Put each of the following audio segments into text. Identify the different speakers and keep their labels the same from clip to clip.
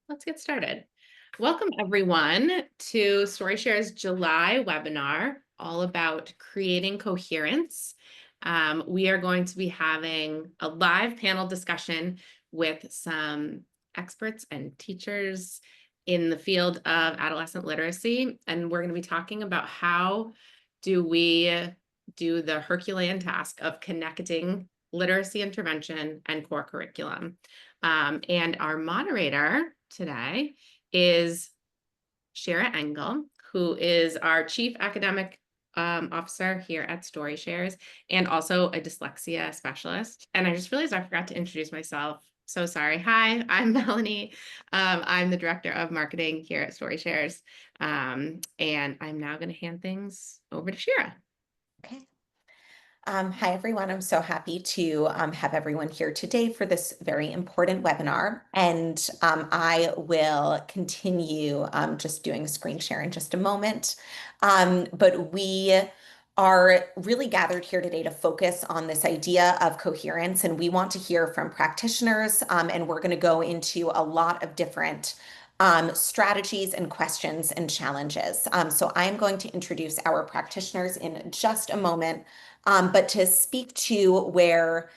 Speaker 1: Let's get started. Welcome everyone to StoryShare's July webinar, all about creating coherence. We are going to be having a live panel discussion with some experts and teachers in the field of adolescent literacy. And we're going to be talking about how do we do the Herculean task of connecting literacy intervention and core curriculum. And our moderator today is Shara Engel, who is our Chief Academic Officer here at StoryShares and also a dyslexia specialist. And I just realized I forgot to introduce myself. So sorry. Hi, I'm Melanie. I'm the Director of Marketing here at StoryShares. And I'm now going to hand things over to Shara.
Speaker 2: Okay. Hi, everyone. I'm so happy to have everyone here today for this very important webinar. And I will continue just doing a screen share in just a moment. But we are really gathered here today to focus on this idea of coherence. And we want to hear from practitioners. And we're going to go into a lot of different strategies and questions and challenges. So I'm going to introduce our practitioners in just a moment. But to speak to where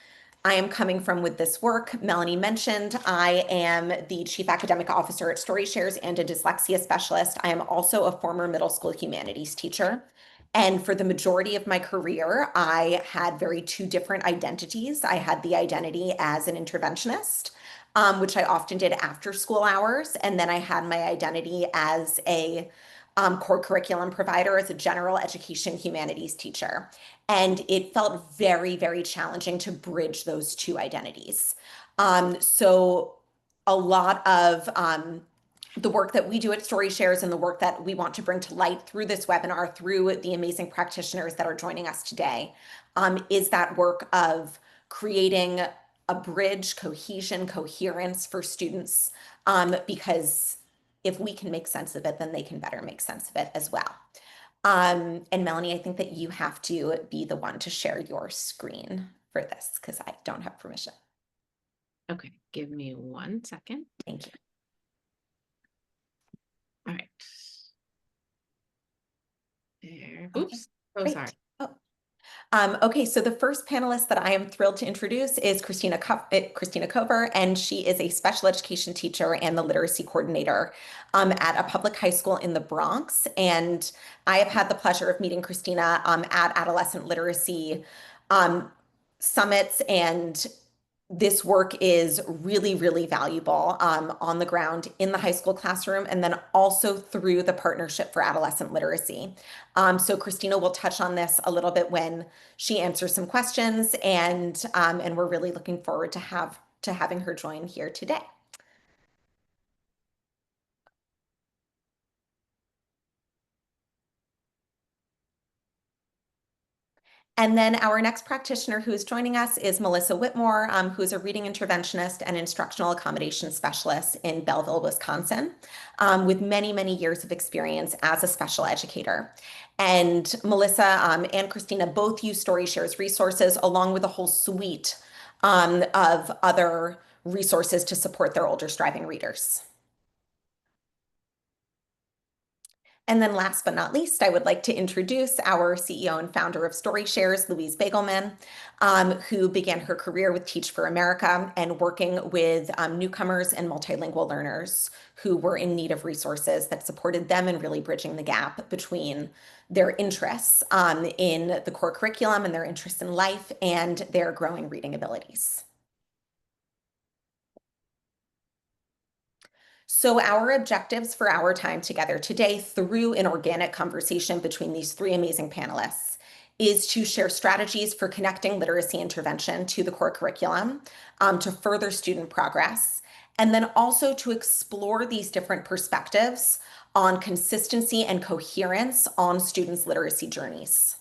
Speaker 2: I am coming from with this work, Melanie mentioned I am the Chief Academic Officer at StoryShares and a dyslexia specialist. I am also a former middle school humanities teacher. And for the majority of my career, I had two different identities. I had the identity as an interventionist, which I often did after school hours. And then I had my identity as a core curriculum provider, as a general education humanities teacher. And it felt very challenging to bridge those two identities. So a lot of the work that we do at StoryShares and the work that we want to bring to light through this webinar, through the amazing practitioners that are joining us today, is that work of creating a bridge, cohesion, coherence for students, because if we can make sense of it, then they can better make sense of it as well. And Melanie, I think that you have to be the one to share your screen for this because I don't have permission.
Speaker 1: Okay, give me 1 second.
Speaker 2: Thank you.
Speaker 1: All right. There.
Speaker 2: Okay,
Speaker 1: Oops. So
Speaker 2: great.
Speaker 1: sorry.
Speaker 2: Okay, so the first panelist that I am thrilled to introduce is Christina Cover, and she is a special education teacher and the literacy coordinator at a public high school in the Bronx. And I have had the pleasure of meeting Christina at adolescent literacy summits, and this work is really valuable on the ground in the high school classroom and then also through the Partnership for Adolescent Literacy. So Christina will touch on this a little bit when she answers some questions, and we're really looking forward to having her join here today. And then our next practitioner who is joining us is Melissa Whitmore, who is a reading interventionist and instructional accommodation specialist in Belleville, Wisconsin, with many years of experience as a special educator. And Melissa and Christina both use StoryShare's resources along with a whole suite of other resources to support their older striving readers. And then last but not least, I would like to introduce our CEO and founder of StoryShares, Louise Bagelman, who began her career with Teach for America and working with newcomers and multilingual learners who were in need of resources that supported them in really bridging the gap between their interests in the core curriculum and their interests in life and their growing reading abilities. So our objectives for our time together today through an organic conversation between these three amazing panelists is to share strategies for connecting literacy intervention to the core curriculum to further student progress, and then also to explore these different perspectives on consistency and coherence on students' literacy journeys.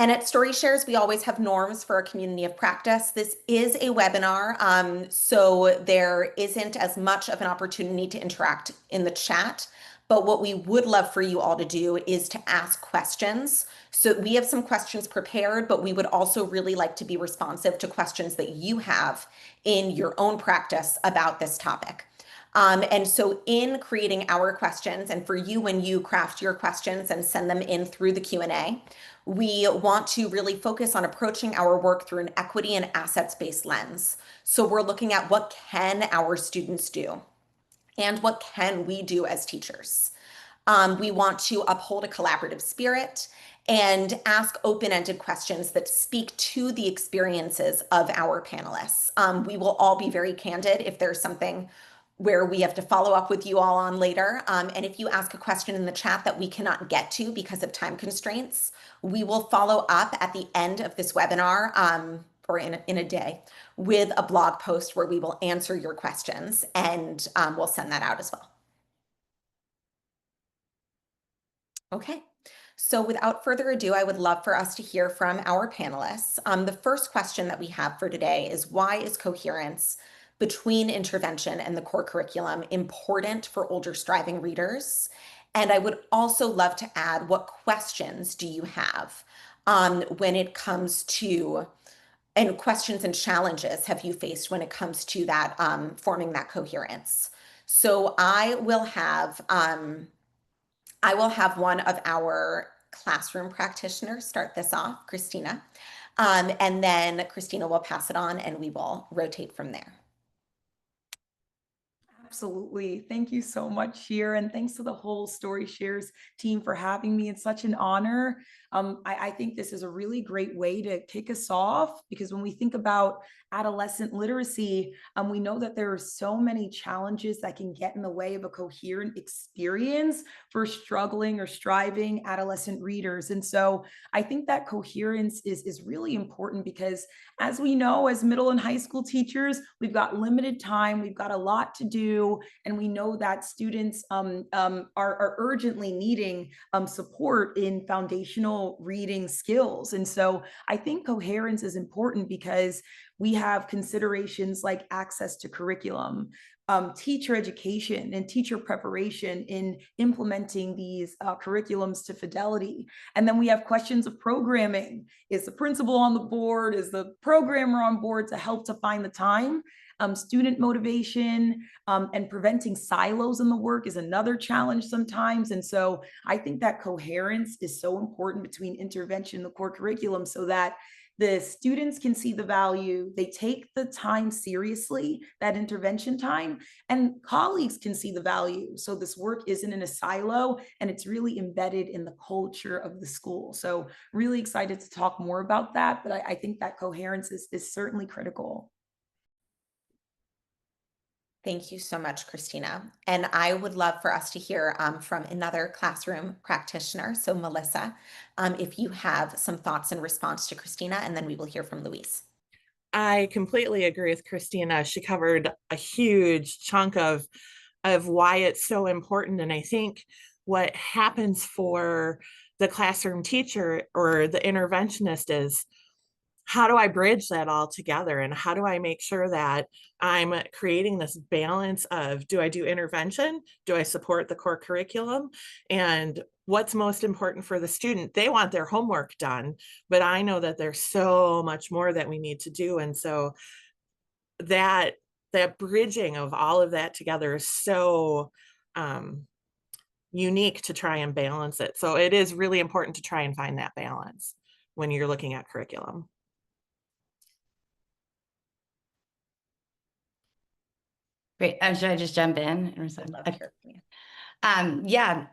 Speaker 2: And at StoryShares, we always have norms for a community of practice. This is a webinar, so there isn't as much of an opportunity to interact in the chat. But what we would love for you all to do is to ask questions. So we have some questions prepared, but we would also really like to be responsive to questions that you have in your own practice about this topic. And so in creating our questions, and for you when you craft your questions and send them in through the Q&A, we want to really focus on approaching our work through an equity and assets-based lens. So we're looking at what can our students do and what can we do as teachers. We want to uphold a collaborative spirit and ask open-ended questions that speak to the experiences of our panelists. We will all be very candid if there's something where we have to follow up with you all on later. And if you ask a question in the chat that we cannot get to because of time constraints, we will follow up at the end of this webinar or in a day with a blog post where we will answer your questions, and we'll send that out as well. Okay, so without further ado, I would love for us to hear from our panelists. The first question that we have for today is, why is coherence between intervention and the core curriculum important for older striving readers? And I would also love to add, what questions do you have when it comes to, and questions and challenges have you faced when it comes to that forming that coherence? So I will have one of our classroom practitioners start this off, Christina, and then Christina will pass it on and we will rotate from there.
Speaker 3: Absolutely. Thank you so much, Sheer. And thanks to the whole Story Shares team for having me. It's such an honor. I think this is a really great way to kick us off, because when we think about adolescent literacy, we know that there are so many challenges that can get in the way of a coherent experience for struggling or striving adolescent readers. And so I think that coherence is really important, because as we know, as middle and high school teachers, we've got limited time, we've got a lot to do, and we know that students are urgently needing support in foundational reading skills. And so I think coherence is important because we have considerations like access to curriculum, teacher education and teacher preparation in implementing these curriculums to fidelity. And then we have questions of programming. Is the principal on the board? Is the programmer on board to help to find the time? Student motivation and preventing silos in the work is another challenge sometimes. And so I think that coherence is so important between intervention and the core curriculum, so that the students can see the value, they take the time seriously, that intervention time, and colleagues can see the value. So this work isn't in a silo and it's really embedded in the culture of the school. So really excited to talk more about that, but I think that coherence is certainly critical.
Speaker 2: Thank you so much, Christina. And I would love for us to hear from another classroom practitioner. So Melissa, if you have some thoughts in response to Christina, and then we will hear from Louise.
Speaker 4: I completely agree with Christina. She covered a huge chunk of why it's so important. And I think what happens for the classroom teacher or the interventionist is, how do I bridge that all together? And how do I make sure that I'm creating this balance of, do I do intervention? Do I support the core curriculum? And what's most important for the student? They want their homework done, but I know that there's so much more that we need to do. And so that bridging of all of that together is so unique to try and balance it. So it is really important to try and find that balance when you're looking at curriculum.
Speaker 5: Great. Should I just jump in? Yeah,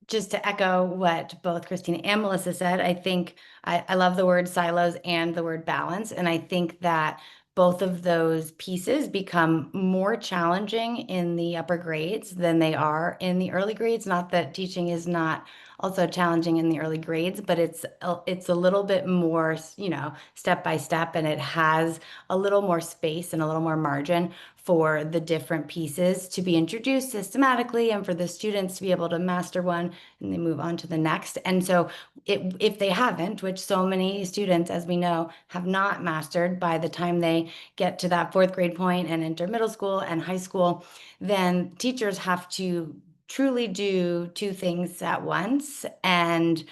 Speaker 5: just to echo what both Christina and Melissa said, I think I love the word silos and the word balance. And I think that both of those pieces become more challenging in the upper grades than they are in the early grades. Not that teaching is not also challenging in the early grades, but it's a little bit more, step by step, and it has a little more space and a little more margin for the different pieces to be introduced systematically and for the students to be able to master one and they move on to the next. And so if they haven't, which so many students, as we know, have not mastered by the time they get to that fourth grade point and enter middle school and high school, then teachers have to truly do two things at once. And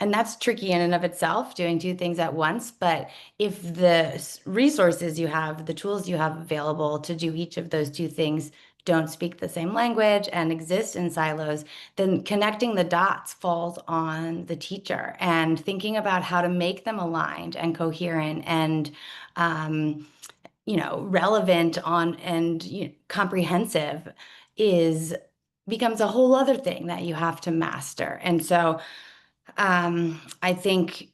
Speaker 5: that's tricky in and of itself, doing two things at once. But if the resources you have, the tools you have available to do each of those two things don't speak the same language and exist in silos, then connecting the dots falls on the teacher, and thinking about how to make them aligned and coherent and relevant and comprehensive becomes a whole other thing that you have to master. And so I think,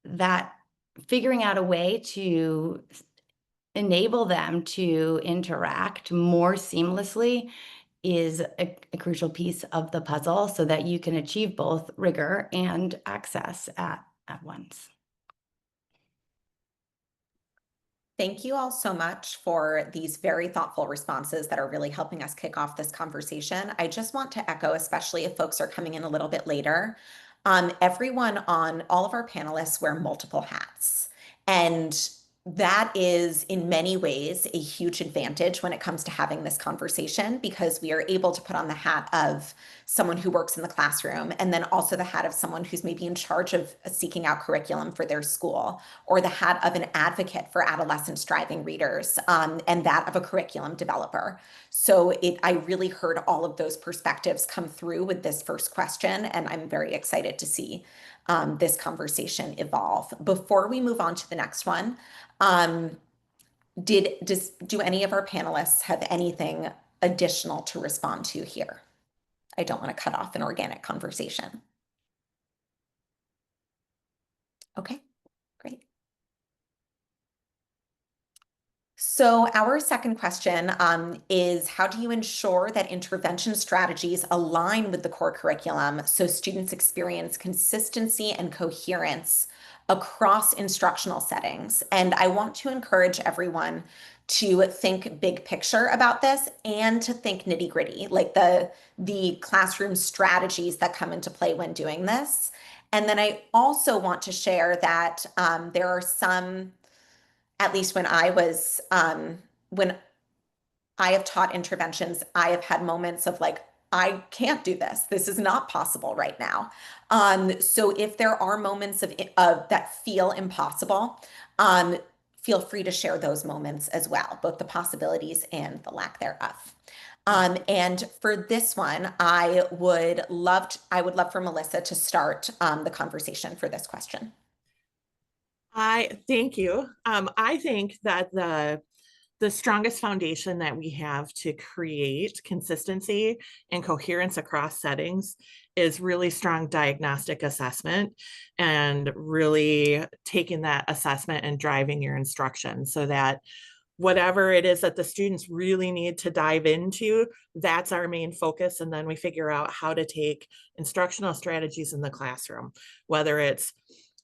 Speaker 5: that figuring out a way to enable them to interact more seamlessly is a crucial piece of the puzzle, so that you can achieve both rigor and access at once.
Speaker 2: Thank you all so much for these very thoughtful responses that are really helping us kick off this conversation. I just want to echo, especially if folks are coming in a little bit later, everyone on all of our panelists wear multiple hats. And that is in many ways a huge advantage when it comes to having this conversation, because we are able to put on the hat of someone who works in the classroom, and then also the hat of someone who's maybe in charge of seeking out curriculum for their school, or the hat of an advocate for adolescent striving readers, and that of a curriculum developer. So I really heard all of those perspectives come through with this first question, and I'm very excited to see this conversation evolve. Before we move on to the next one, do any of our panelists have anything additional to respond to here? I don't want to cut off an organic conversation. Okay, great. So our second question is, how do you ensure that intervention strategies align with the core curriculum so students experience consistency and coherence across instructional settings? And I want to encourage everyone to think big picture about this and to think nitty gritty, like the classroom strategies that come into play when doing this. And then I also want to share that there are some, at least when I have taught interventions, I have had moments of like, I can't do this. This is not possible right now. So if there are moments of that feel impossible, feel free to share those moments as well, both the possibilities and the lack thereof. And for this one, I would love for Melissa to start the conversation for this question.
Speaker 4: I thank you. I think that the strongest foundation that we have to create consistency and coherence across settings is really strong diagnostic assessment, and really taking that assessment and driving your instruction, so that whatever it is that the students really need to dive into, that's our main focus. And then we figure out how to take instructional strategies in the classroom, whether it's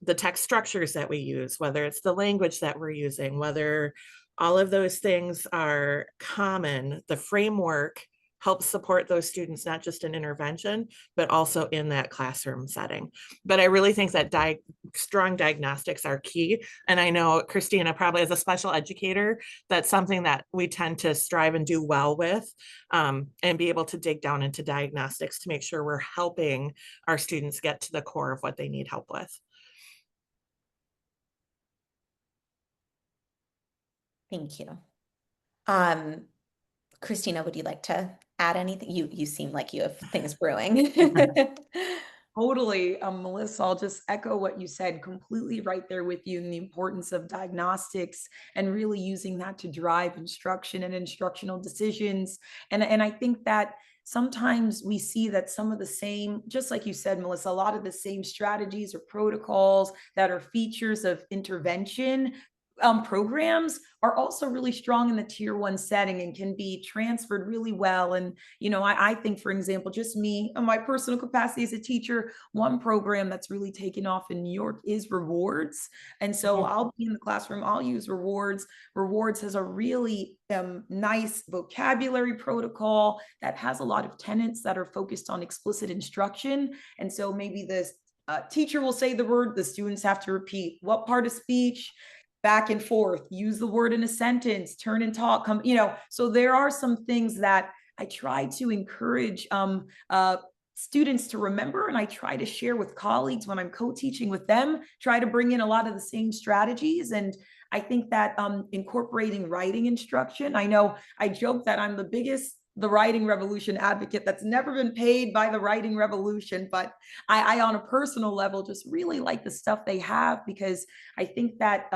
Speaker 4: the text structures that we use, whether it's the language that we're using, whether all of those things are common. The framework helps support those students, not just in intervention, but also in that classroom setting. But I really think that strong diagnostics are key. And I know Christina, probably as a special educator, that's something that we tend to strive and do well with, and be able to dig down into diagnostics to make sure we're helping our students get to the core of what they need help with.
Speaker 2: Thank you. Christina, would you like to add anything? You seem like you have things brewing.
Speaker 3: Totally. Melissa, I'll just echo what you said, completely right there with you, and the importance of diagnostics and really using that to drive instruction and instructional decisions. And I think that sometimes we see that some of the same, just like you said, Melissa, a lot of the same strategies or protocols that are features of intervention programs are also really strong in the tier 1 setting and can be transferred really well. And, I think, for example, just me, in my personal capacity as a teacher, one program that's really taken off in New York is rewards. And so I'll be in the classroom, I'll use rewards. Rewards has a really nice vocabulary protocol that has a lot of tenets that are focused on explicit instruction. And so maybe the teacher will say the word, the students have to repeat what part of speech, back and forth, use the word in a sentence, turn and talk, so there are some things that I try to encourage students to remember, and I try to share with colleagues when I'm co-teaching with them, try to bring in a lot of the same strategies. And I think that incorporating writing instruction, I know I joke that I'm the writing revolution advocate that's never been paid by the writing revolution, but I on a personal level just really like the stuff they have, because I think that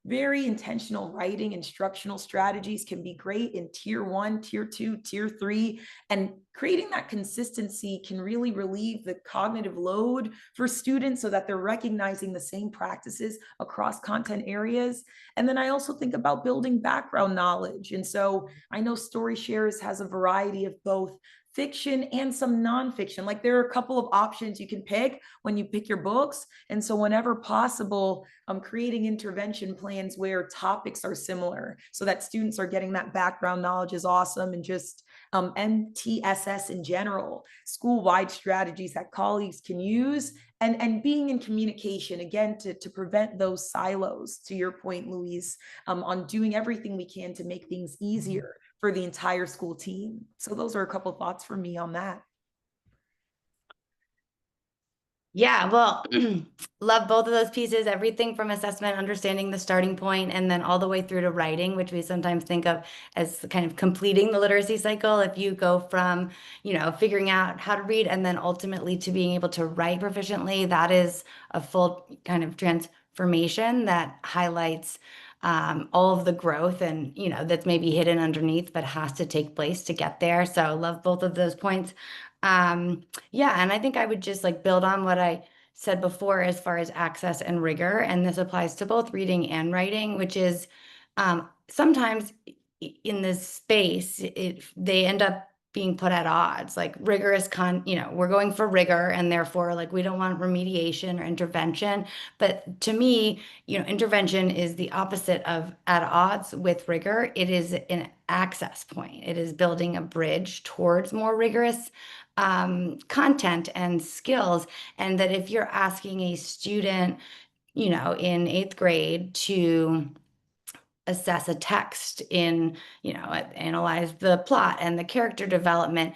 Speaker 3: very intentional writing instructional strategies can be great in tier 1, tier 2, tier 3, and creating that consistency can really relieve the cognitive load for students so that they're recognizing the same practices across content areas. And then I also think about building background knowledge. And so I know StoryShares has a variety of both fiction and some nonfiction. Like, there are a couple of options you can pick when you pick your books. And so whenever possible, I'm creating intervention plans where topics are similar so that students are getting that background knowledge is awesome. And just MTSS in general, school-wide strategies that colleagues can use, and being in communication, again, to prevent those silos, to your point, Louise, on doing everything we can to make things easier for the entire school team. So those are a couple of thoughts for me on that.
Speaker 5: Yeah, well, love both of those pieces, everything from assessment, understanding the starting point, and then all the way through to writing, which we sometimes think of as kind of completing the literacy cycle. If you go from, figuring out how to read and then ultimately to being able to write proficiently, that is a full kind of transformation that highlights all of the growth and, that's maybe hidden underneath, but has to take place to get there. So love both of those points. Yeah, and I think I would just like build on what I said before as far as access and rigor, and this applies to both reading and writing, which is sometimes in this space, they end up being put at odds, like rigorous we're going for rigor, and therefore like we don't want remediation or intervention. But to me, intervention is the opposite of at odds with rigor. It is an access point. It is building a bridge towards more rigorous content and skills. And that if you're asking a student, in 8th grade to assess a text in, analyze the plot and the character development,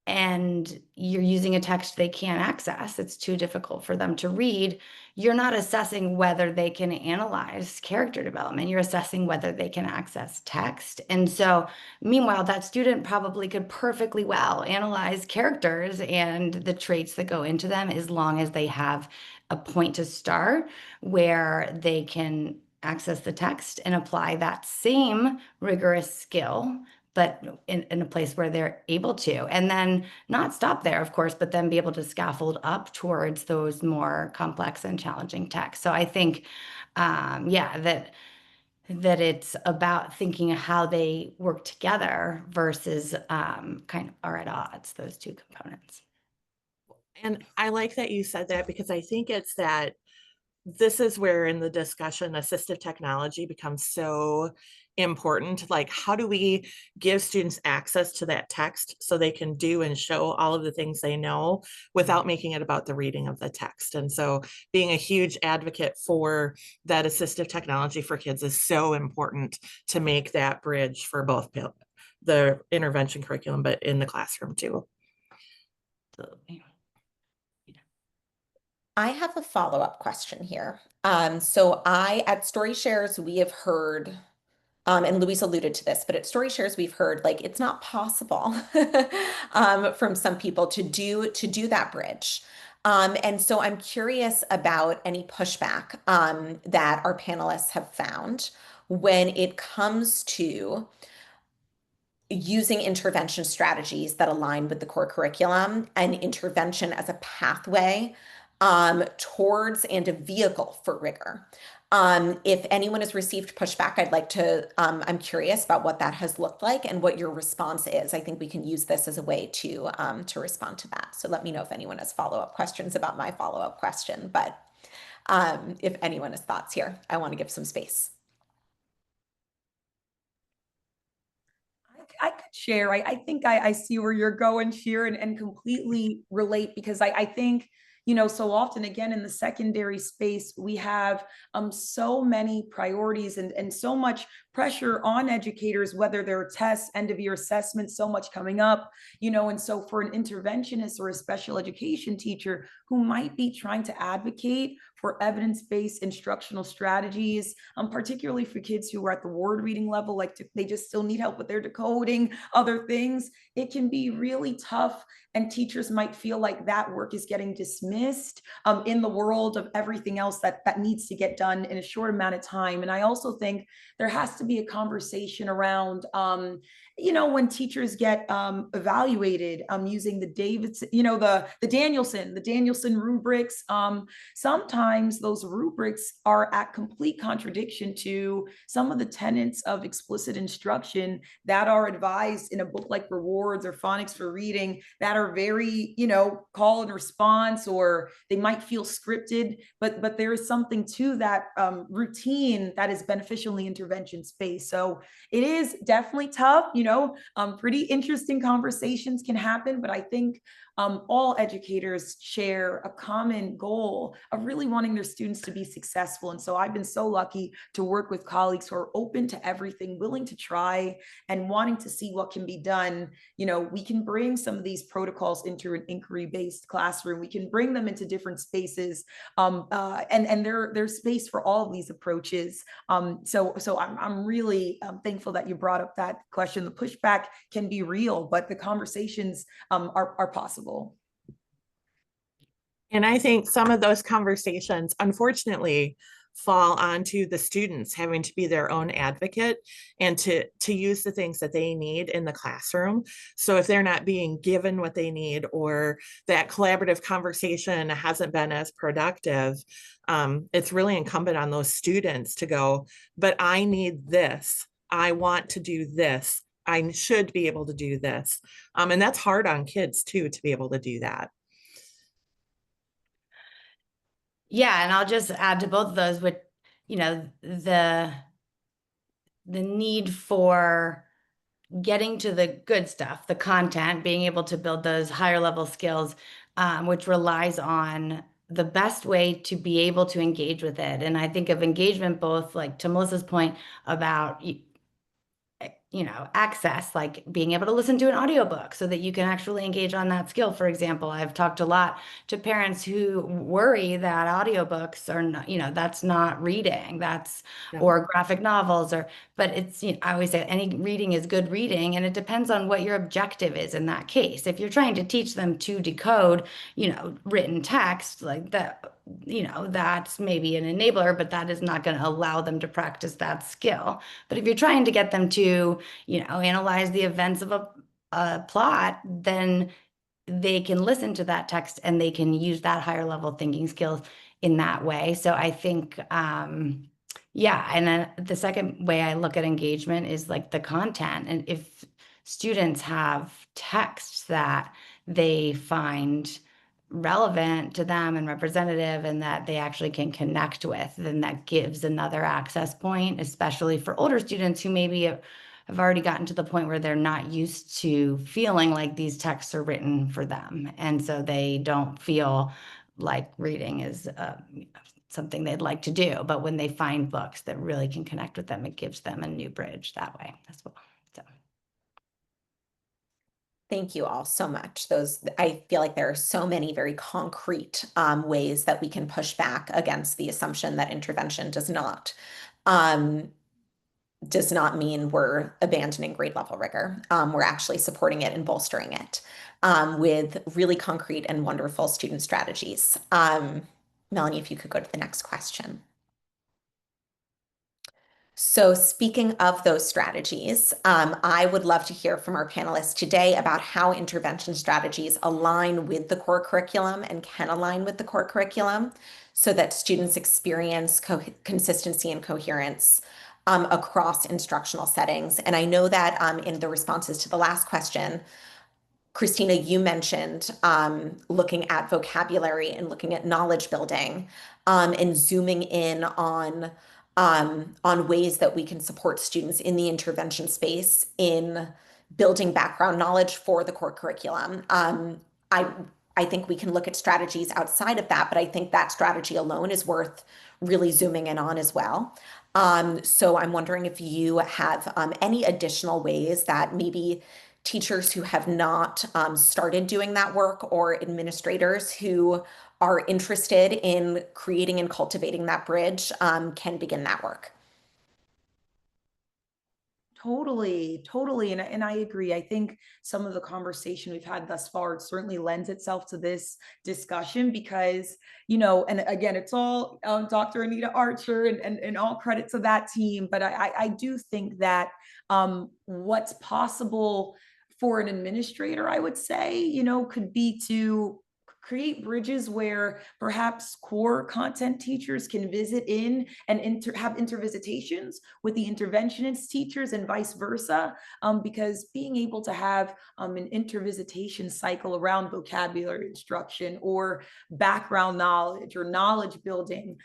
Speaker 5: and you're using a text they can't access, it's too difficult for them to read, you're not assessing whether they can analyze character development, you're assessing whether they can access text. And so meanwhile, that student probably could perfectly well analyze characters and the traits that go into them, as long as they have a point to start where they can access the text and apply that same rigorous skill, but in a place where they're able to, and then not stop there, of course, but then be able to scaffold up towards those more complex and challenging texts. So I think, that it's about thinking of how they work together versus kind of are at odds, those two components.
Speaker 4: And I like that you said that, because I think it's that this is where in the discussion assistive technology becomes so important. Like, how do we give students access to that text so they can do and show all of the things they know without making it about the reading of the text? And so being a huge advocate for that assistive technology for kids is so important to make that bridge for both the intervention curriculum, but in the classroom too.
Speaker 5: Absolutely.
Speaker 2: I have a follow-up question here. So at StoryShares, we have heard, and Louise alluded to this, but at StoryShares, we've heard like it's not possible from some people to do that bridge. And so I'm curious about any pushback that our panelists have found when it comes to using intervention strategies that align with the core curriculum and intervention as a pathway towards and a vehicle for rigor. If anyone has received pushback, I'm curious about what that has looked like and what your response is. I think we can use this as a way to respond to that. So let me know if anyone has follow-up questions about my follow-up question, but if anyone has thoughts here, I want to give some space.
Speaker 3: I could share. I think I see where you're going, Sheer, and completely relate, because I think, so often, again, in the secondary space, we have so many priorities and so much pressure on educators, whether they're tests, end of year assessments, so much coming up, and so for an interventionist or a special education teacher who might be trying to advocate for evidence-based instructional strategies, particularly for kids who are at the word reading level, like they just still need help with their decoding, other things, it can be really tough. And teachers might feel like that work is getting dismissed in the world of everything else that needs to get done in a short amount of time. And I also think there has to be a conversation around when teachers get evaluated using the Davidson, the Danielson rubrics. Sometimes those rubrics are at complete contradiction to some of the tenets of explicit instruction that are advised in a book like Rewards or Phonics for Reading, that are very, call and response, or they might feel scripted, but there is something to that routine that is beneficial in the intervention space. So it is definitely tough, pretty interesting conversations can happen, but I think all educators share a common goal of really wanting their students to be successful. And so I've been so lucky to work with colleagues who are open to everything, willing to try, and wanting to see what can be done. We can bring some of these protocols into an inquiry-based classroom. We can bring them into different spaces, and there's space for all of these approaches. So I'm really thankful that you brought up that question. The pushback can be real, but the conversations are possible.
Speaker 4: And I think some of those conversations, unfortunately, fall onto the students having to be their own advocate and to use the things that they need in the classroom. So if they're not being given what they need, or that collaborative conversation hasn't been as productive, it's really incumbent on those students to go, but I need this. I want to do this. I should be able to do this. And that's hard on kids too, to be able to do that.
Speaker 5: Yeah, and I'll just add to both of those, with the need for getting to the good stuff, the content, being able to build those higher level skills, which relies on the best way to be able to engage with it. And I think of engagement both, like to Melissa's point about access, like being able to listen to an audiobook so that you can actually engage on that skill. For example, I've talked a lot to parents who worry that audiobooks are not, that's not reading, that's,
Speaker 4: No.
Speaker 5: or graphic novels, but it's, I always say any reading is good reading, and it depends on what your objective is in that case. If you're trying to teach them to decode, written text like that, that's maybe an enabler, but that is not going to allow them to practice that skill. But if you're trying to get them to, analyze the events of a plot, then they can listen to that text and they can use that higher level thinking skills in that way. So I think, yeah. And then the second way I look at engagement is like the content. And if students have texts that they find relevant to them and representative and that they actually can connect with, then that gives another access point, especially for older students who maybe have already gotten to the point where they're not used to feeling like these texts are written for them. And so they don't feel like reading is something they'd like to do. But when they find books that really can connect with them, it gives them a new bridge that way as well. So.
Speaker 2: Thank you all so much. I feel like there are so many very concrete ways that we can push back against the assumption that intervention does not mean we're abandoning grade level rigor. We're actually supporting it and bolstering it with really concrete and wonderful student strategies. Melanie, if you could go to the next question. So speaking of those strategies, I would love to hear from our panelists today about how intervention strategies align with the core curriculum and can align with the core curriculum so that students experience consistency and coherence across instructional settings. And I know that in the responses to the last question, Christina, you mentioned looking at vocabulary and looking at knowledge building and zooming in on ways that we can support students in the intervention space in building background knowledge for the core curriculum. I think we can look at strategies outside of that, but I think that strategy alone is worth really zooming in on as well. So I'm wondering if you have any additional ways that maybe teachers who have not started doing that work, or administrators who are interested in creating and cultivating that bridge can begin that work.
Speaker 3: Totally, totally. And I agree. I think some of the conversation we've had thus far certainly lends itself to this discussion because, and again, it's all Dr. Anita Archer and all credit to that team. But I do think that what's possible for an administrator, I would say, could be to create bridges where perhaps core content teachers can visit in and have intervisitations with the interventionist teachers and vice versa, because being able to have an intervisitation cycle around vocabulary instruction or background knowledge or knowledge building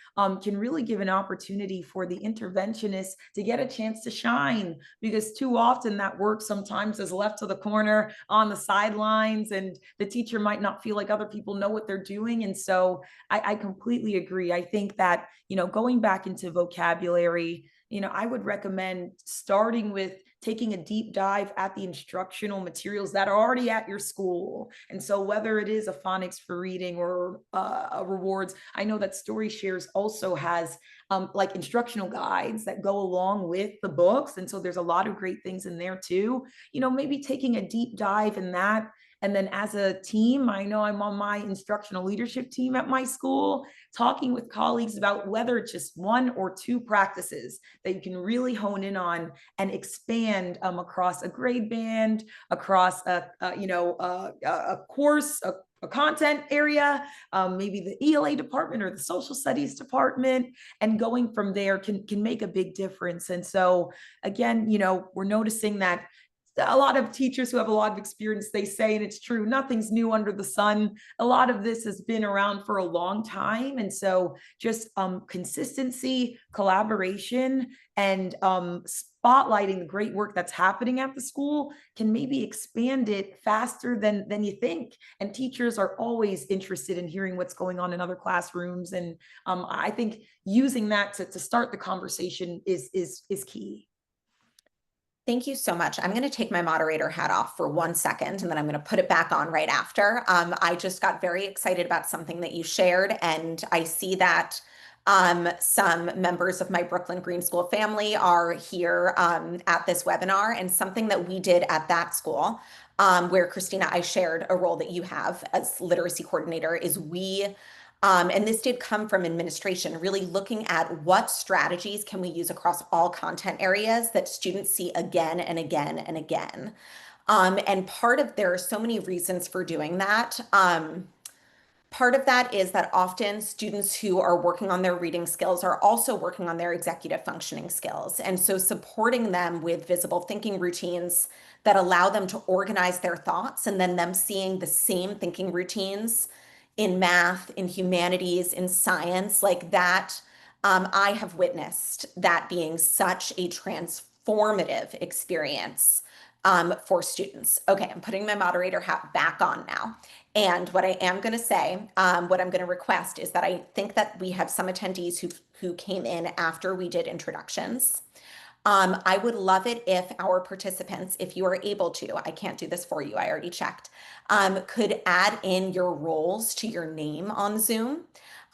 Speaker 3: can really give an opportunity for the interventionist to get a chance to shine, because too often that work sometimes is left to the corner on the sidelines, and the teacher might not feel like other people know what they're doing. And so I completely agree. I think that, going back into vocabulary, I would recommend starting with taking a deep dive at the instructional materials that are already at your school. And so whether it is a phonics for reading or a rewards, I know that StoryShares also has like instructional guides that go along with the books. And so there's a lot of great things in there too. Maybe taking a deep dive in that. And then as a team, I know I'm on my instructional leadership team at my school, talking with colleagues about whether it's just one or two practices that you can really hone in on and expand across a grade band, across a course, a content area, maybe the ELA department or the social studies department, and going from there can make a big difference. And so again, we're noticing that a lot of teachers who have a lot of experience, they say, and it's true, nothing's new under the sun. A lot of this has been around for a long time. And so just consistency, collaboration, and spotlighting the great work that's happening at the school can maybe expand it faster than you think. And teachers are always interested in hearing what's going on in other classrooms. And I think using that to start the conversation is key.
Speaker 2: Thank you so much. I'm going to take my moderator hat off for 1 second, and then I'm going to put it back on right after. I just got very excited about something that you shared, and I see that some members of my Brooklyn Green School family are here at this webinar, and something that we did at that school, where Christina, I shared a role that you have as literacy coordinator, is and this did come from administration, really looking at what strategies can we use across all content areas that students see again and again and again. And there are so many reasons for doing that. Part of that is that often students who are working on their reading skills are also working on their executive functioning skills. And so supporting them with visible thinking routines that allow them to organize their thoughts, and then them seeing the same thinking routines in math, in humanities, in science, like that, I have witnessed that being such a transformative experience for students. Okay, I'm putting my moderator hat back on now. And what I am going to say, what I'm going to request is that I think that we have some attendees who came in after we did introductions. I would love it if our participants, if you are able to, I can't do this for you, I already checked, could add in your roles to your name on Zoom.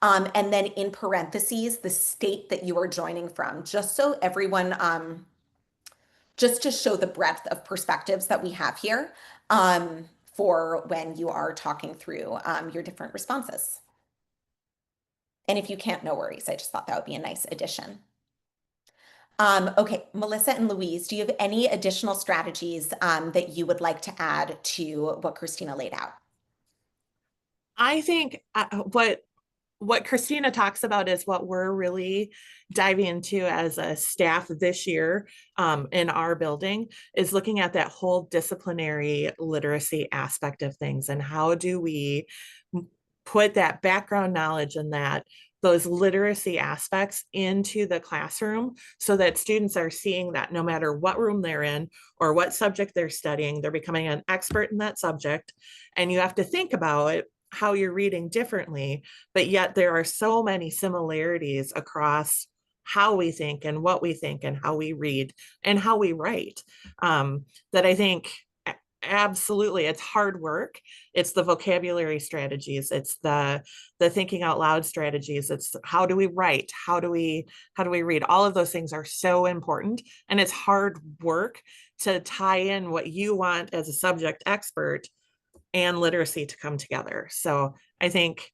Speaker 2: And then in parentheses, the state that you are joining from, just so everyone, just to show the breadth of perspectives that we have here for when you are talking through your different responses. And if you can't, no worries. I just thought that would be a nice addition. Okay, Melissa and Louise, do you have any additional strategies that you would like to add to what Christina laid out?
Speaker 4: I think what Christina talks about is what we're really diving into as a staff this year in our building, is looking at that whole disciplinary literacy aspect of things, and how do we put that background knowledge and those literacy aspects into the classroom, so that students are seeing that no matter what room they're in or what subject they're studying, they're becoming an expert in that subject. And you have to think about it how you're reading differently, but yet there are so many similarities across how we think and what we think and how we read and how we write, that I think absolutely it's hard work. It's the vocabulary strategies, it's the thinking out loud strategies, it's how do we write, how do we read. All of those things are so important, and it's hard work to tie in what you want as a subject expert and literacy to come together. So I think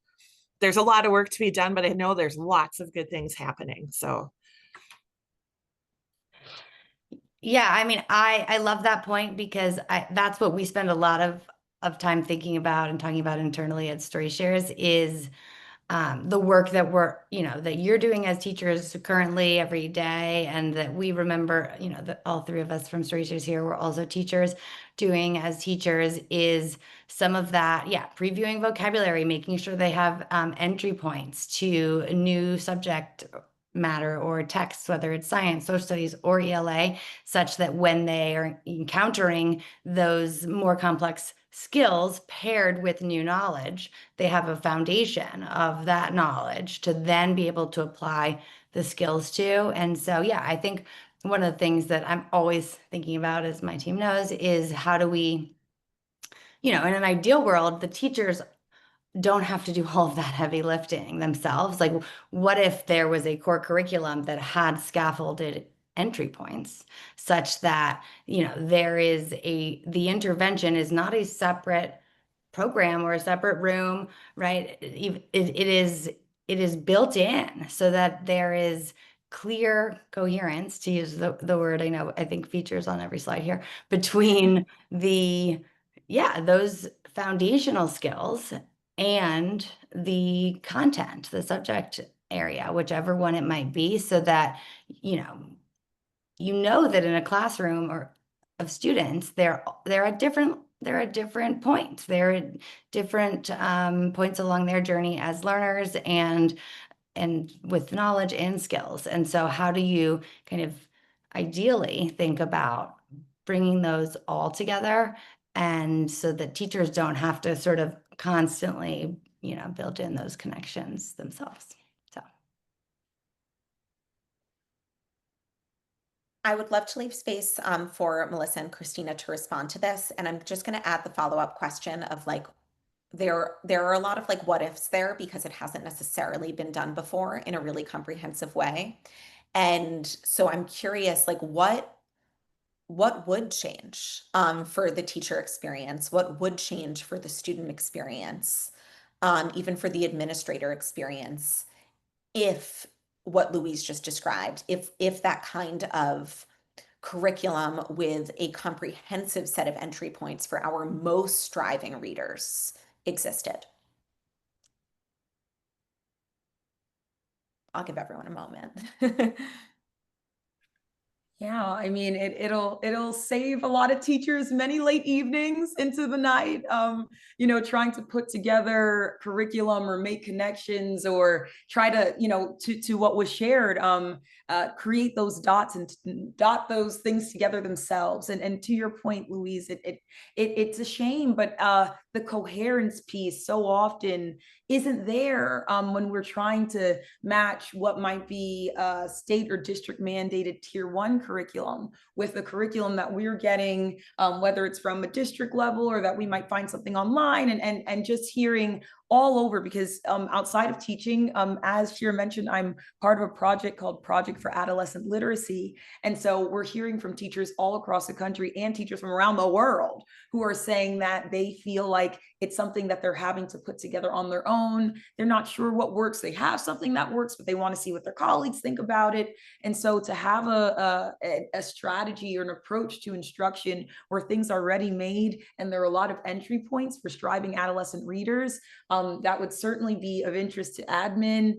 Speaker 4: there's a lot of work to be done, but I know there's lots of good things happening. So
Speaker 5: Yeah, I mean, I love that point because that's what we spend a lot of time thinking about and talking about internally at Story Shares is the work that that you're doing as teachers currently every day, and that we remember, that all three of us from Story Shares here were also teachers doing as teachers is some of that, yeah, previewing vocabulary, making sure they have entry points to new subject matter or texts, whether it's science, social studies, or ELA, such that when they are encountering those more complex skills paired with new knowledge, they have a foundation of that knowledge to then be able to apply the skills to. And so, yeah, I think one of the things that I'm always thinking about, as my team knows, is how do we, in an ideal world, the teachers don't have to do all of that heavy lifting themselves. Like, what if there was a core curriculum that had scaffolded entry points such that, the intervention is not a separate program or a separate room, right? It is built in so that there is clear coherence, to use the word I think features on every slide here, between those foundational skills and the content, the subject area, whichever one it might be, so that that in a classroom or of students, they're at different points. They're at different points along their journey as learners and with knowledge and skills. And so how do you kind of ideally think about bringing those all together, and so that teachers don't have to sort of constantly, build in those connections themselves. So
Speaker 2: I would love to leave space for Melissa and Christina to respond to this. And I'm just going to add the follow-up question of like, there are a lot of like what ifs there because it hasn't necessarily been done before in a really comprehensive way. And so I'm curious, like what would change for the teacher experience? What would change for the student experience? Even for the administrator experience, if what Louise just described, if that kind of curriculum with a comprehensive set of entry points for our most striving readers existed. I'll give everyone a moment.
Speaker 3: Yeah, I mean, it'll save a lot of teachers many late evenings into the night, trying to put together curriculum or make connections or try to, to what was shared, create those dots and dot those things together themselves. And to your point, Louise, it's a shame, but the coherence piece so often isn't there when we're trying to match what might be a state or district mandated tier 1 curriculum with the curriculum that we're getting, whether it's from a district level or that we might find something online, and just hearing all over, because outside of teaching, as Shira mentioned, I'm part of a project called Project for Adolescent Literacy. And so we're hearing from teachers all across the country and teachers from around the world who are saying that they feel like it's something that they're having to put together on their own. They're not sure what works. They have something that works, but they want to see what their colleagues think about it. And so to have a strategy or an approach to instruction where things are ready made and there are a lot of entry points for striving adolescent readers, that would certainly be of interest to admin,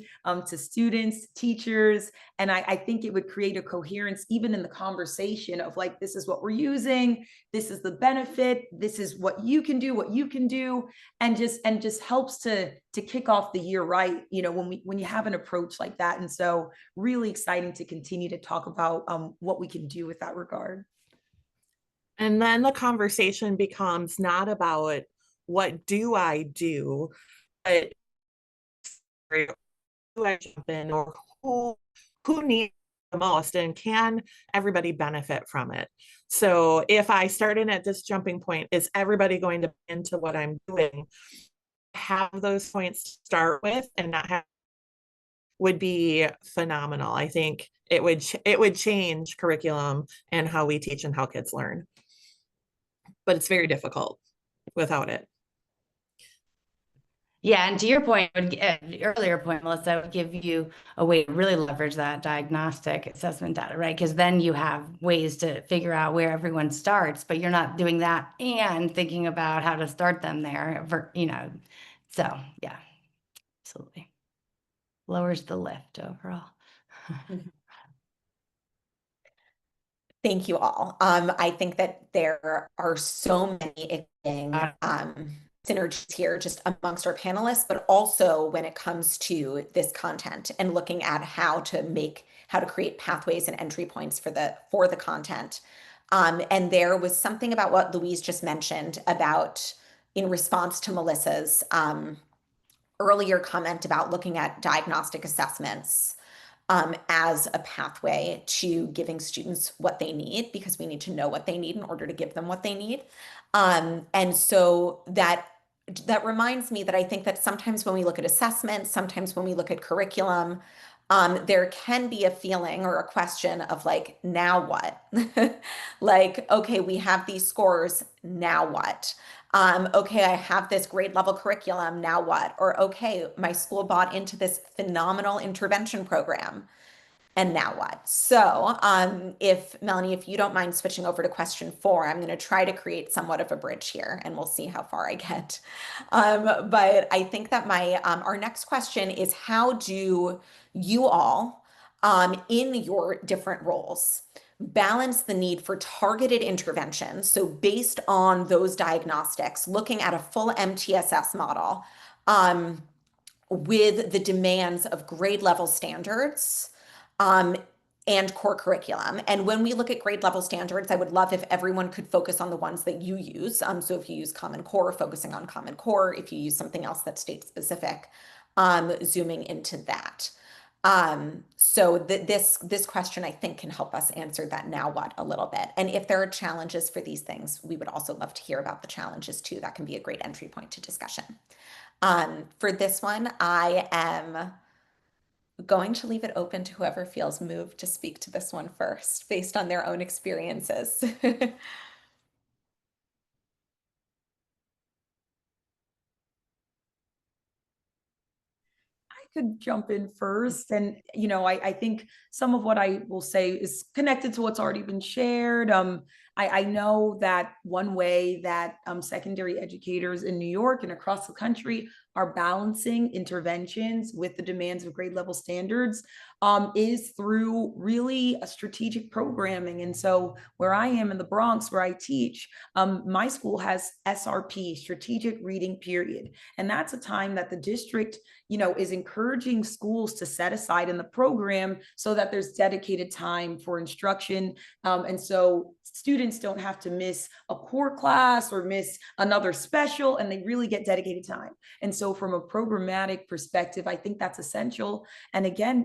Speaker 3: to students, teachers. And I think it would create a coherence even in the conversation of like, this is what we're using, this is the benefit, this is what you can do, and just helps to kick off the year right, when you have an approach like that. And so really exciting to continue to talk about what we can do with that regard.
Speaker 4: and then the conversation becomes not about what do I do? But do I jump in, or who needs the most, and can everybody benefit from it? So if I start in at this jumping point, is everybody going to be into what I'm doing? Have those points to start with and not have would be phenomenal. I think it would change curriculum and how we teach and how kids learn. But it's very difficult without it.
Speaker 5: Yeah, and to your point, earlier point, Melissa, I would give you a way to really leverage that diagnostic assessment data, right? Because then you have ways to figure out where everyone starts, but you're not doing that and thinking about how to start them there, So yeah, absolutely. Lowers the lift overall.
Speaker 2: Thank you all. I think that there are so many synergies here just amongst our panelists, but also when it comes to this content and looking at how to create pathways and entry points for the content. And there was something about what Louise just mentioned about, in response to Melissa's earlier comment about looking at diagnostic assessments as a pathway to giving students what they need, because we need to know what they need in order to give them what they need. And so that reminds me that I think that sometimes when we look at assessment, sometimes when we look at curriculum, there can be a feeling or a question of like, now what? Like, okay, we have these scores, now what? Okay, I have this grade level curriculum, now what? Or okay, my school bought into this phenomenal intervention program, and now what? So if Melanie, if you don't mind switching over to question 4, I'm going to try to create somewhat of a bridge here, and we'll see how far I get. But I think that our next question is, how do you all, in your different roles, balance the need for targeted intervention? So based on those diagnostics, looking at a full MTSS model, with the demands of grade level standards, and core curriculum. And when we look at grade level standards, I would love if everyone could focus on the ones that you use. So if you use Common Core, focusing on Common Core. If you use something else that's state specific, zooming into that. So this question, I think, can help us answer that now what a little bit. And if there are challenges for these things, we would also love to hear about the challenges too. That can be a great entry point to discussion. For this one, I am going to leave it open to whoever feels moved to speak to this one first, based on their own experiences.
Speaker 3: Could jump in first. And, I think some of what I will say is connected to what's already been shared. I know that one way that secondary educators in New York and across the country are balancing interventions with the demands of grade level standards is through really a strategic programming. And so where I am in the Bronx, where I teach, my school has SRP, strategic reading period. And that's a time that the district is encouraging schools to set aside in the program so that there's dedicated time for instruction. And so students don't have to miss a core class or miss another special, and they really get dedicated time. And so from a programmatic perspective, I think that's essential. And again,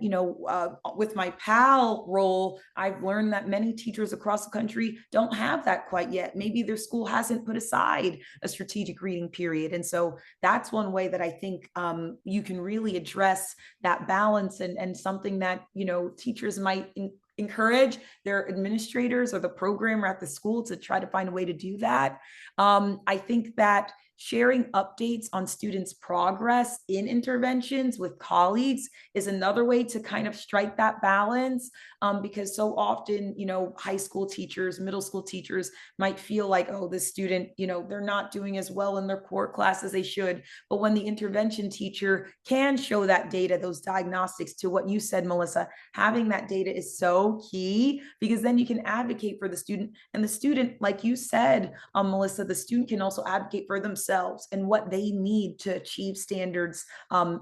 Speaker 3: with my PAL role, I've learned that many teachers across the country don't have that quite yet. Maybe their school hasn't put aside a strategic reading period. And so that's one way that I think you can really address that balance, and something that, teachers might encourage their administrators or the programmer at the school to try to find a way to do that. I think that sharing updates on students' progress in interventions with colleagues is another way to kind of strike that balance, because so often, high school teachers, middle school teachers might feel like, oh, this student, they're not doing as well in their core class as they should. But when the intervention teacher can show that data, those diagnostics, to what you said, Melissa, having that data is so key, because then you can advocate for the student, and the student, like you said, Melissa, the student can also advocate for themselves themselves and what they need to achieve standards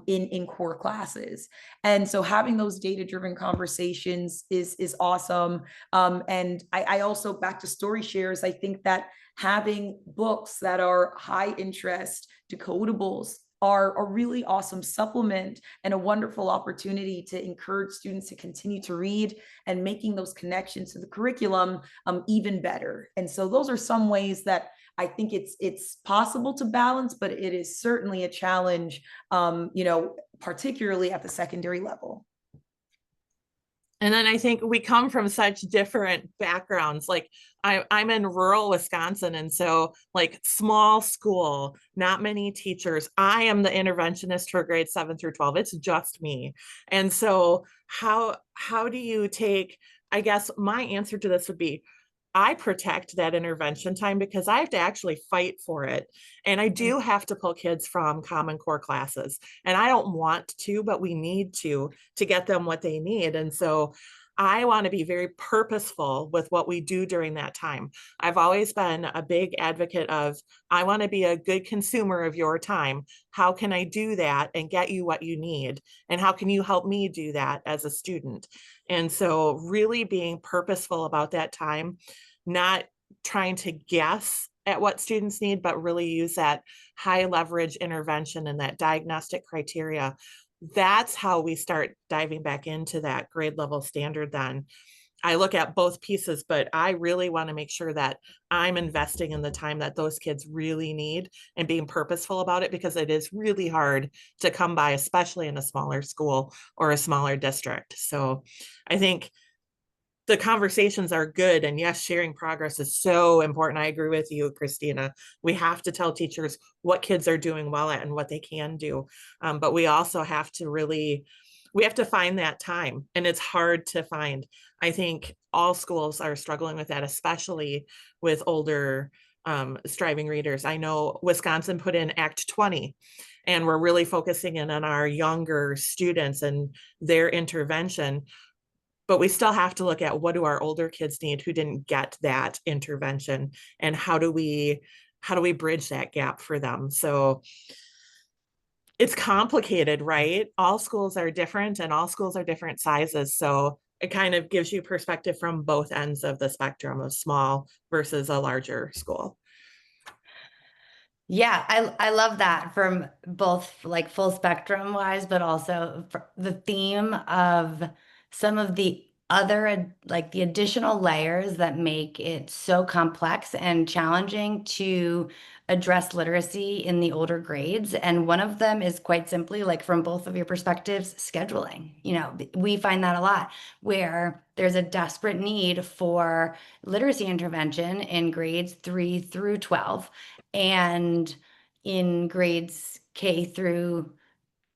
Speaker 3: in core classes. And so having those data-driven conversations is awesome. And I also, back to story shares, I think that having books that are high interest, decodables, are a really awesome supplement and a wonderful opportunity to encourage students to continue to read and making those connections to the curriculum even better. And so those are some ways that I think it's possible to balance, but it is certainly a challenge, particularly at the secondary level.
Speaker 4: And then I think we come from such different backgrounds. Like I'm in rural Wisconsin, and so like small school, not many teachers. I am the interventionist for grades 7 through 12. It's just me. And so how do you take, I guess my answer to this would be, I protect that intervention time because I have to actually fight for it. And I do have to pull kids from Common Core classes. And I don't want to, but we need to get them what they need. And so I want to be very purposeful with what we do during that time. I've always been a big advocate of, I want to be a good consumer of your time. How can I do that and get you what you need? And how can you help me do that as a student? And so really being purposeful about that time, not trying to guess at what students need, but really use that high leverage intervention and that diagnostic criteria. That's how we start diving back into that grade level standard. Then I look at both pieces, but I really want to make sure that I'm investing in the time that those kids really need and being purposeful about it, because it is really hard to come by, especially in a smaller school or a smaller district. So I think the conversations are good. And yes, sharing progress is so important. I agree with you, Christina. We have to tell teachers what kids are doing well at and what they can do. But we also have to we have to find that time, and it's hard to find. I think all schools are struggling with that, especially with older striving readers. I know Wisconsin put in Act 20, and we're really focusing in on our younger students and their intervention. But we still have to look at what do our older kids need who didn't get that intervention, and how do we bridge that gap for them. So it's complicated, right? All schools are different and all schools are different sizes. So it kind of gives you perspective from both ends of the spectrum of small versus a larger school.
Speaker 5: Yeah, I love that, from both like full spectrum wise, but also the theme of some of the other, like the additional layers that make it so complex and challenging to address literacy in the older grades. And one of them is quite simply, like from both of your perspectives, scheduling. We find that a lot, where there's a desperate need for literacy intervention in grades 3 through 12. And in grades K through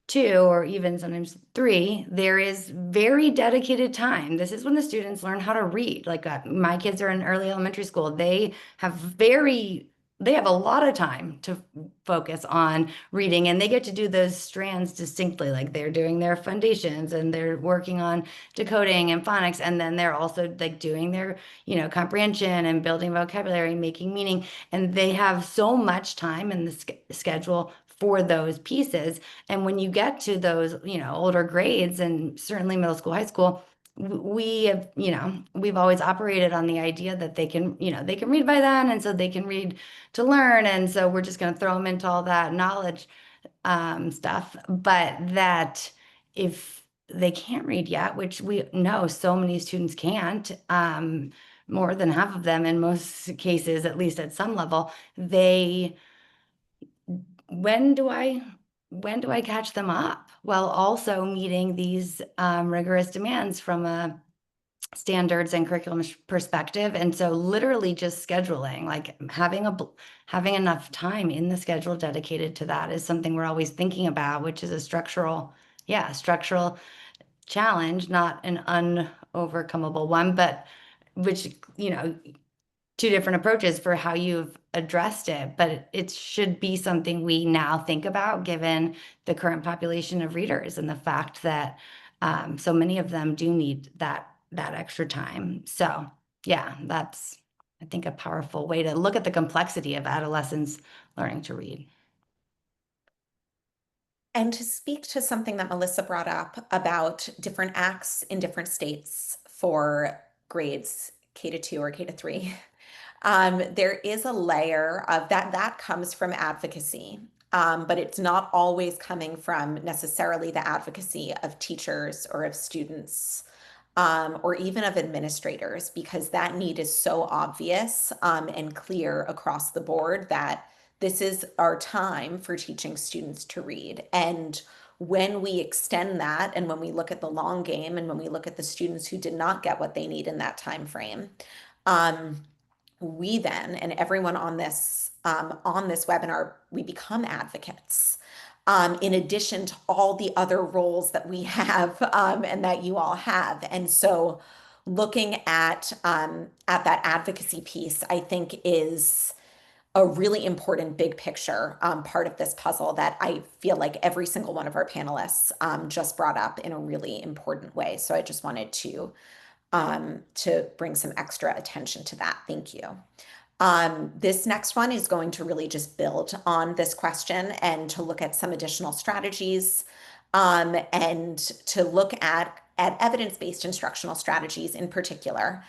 Speaker 5: 2, or even sometimes 3, there is very dedicated time. This is when the students learn how to read. Like my kids are in early elementary school. They have a lot of time to focus on reading, and they get to do those strands distinctly. Like they're doing their foundations and they're working on decoding and phonics, and then they're also like doing their comprehension and building vocabulary, making meaning. And they have so much time in the schedule for those pieces. And when you get to those older grades, and certainly middle school, high school, we have, we've always operated on the idea that they can read by then, and so they can read to learn, and so we're just going to throw them into all that knowledge stuff. But that if they can't read yet, which we know so many students can't, more than half of them in most cases, at least at some level, when do I catch them up, while also meeting these rigorous demands from a standards and curriculum perspective? And so literally just scheduling, like having enough time in the schedule dedicated to that, is something we're always thinking about, which is a structural challenge, not an unovercomable one, but which, two different approaches for how you've addressed it. But it should be something we now think about, given the current population of readers and the fact that so many of them do need that extra time. So yeah, that's I think, a powerful way to look at the complexity of adolescents learning to read.
Speaker 2: And to speak to something that Melissa brought up about different acts in different states for grades K-2 or K-3, there is a layer of that comes from advocacy, but it's not always coming from necessarily the advocacy of teachers or of students, or even of administrators, because that need is so obvious, and clear across the board that this is our time for teaching students to read. And when we extend that, and when we look at the long game, and when we look at the students who did not get what they need in that time frame, we then, and everyone on this webinar, we become advocates. In addition to all the other roles that we have, and that you all have. And so looking at that advocacy piece, I think is a really important big picture, part of this puzzle that I feel like every single one of our panelists just brought up in a really important way. So I just wanted to bring some extra attention to that. Thank you. This next one is going to really just build on this question and to look at some additional strategies, and to look at evidence-based instructional strategies in particular,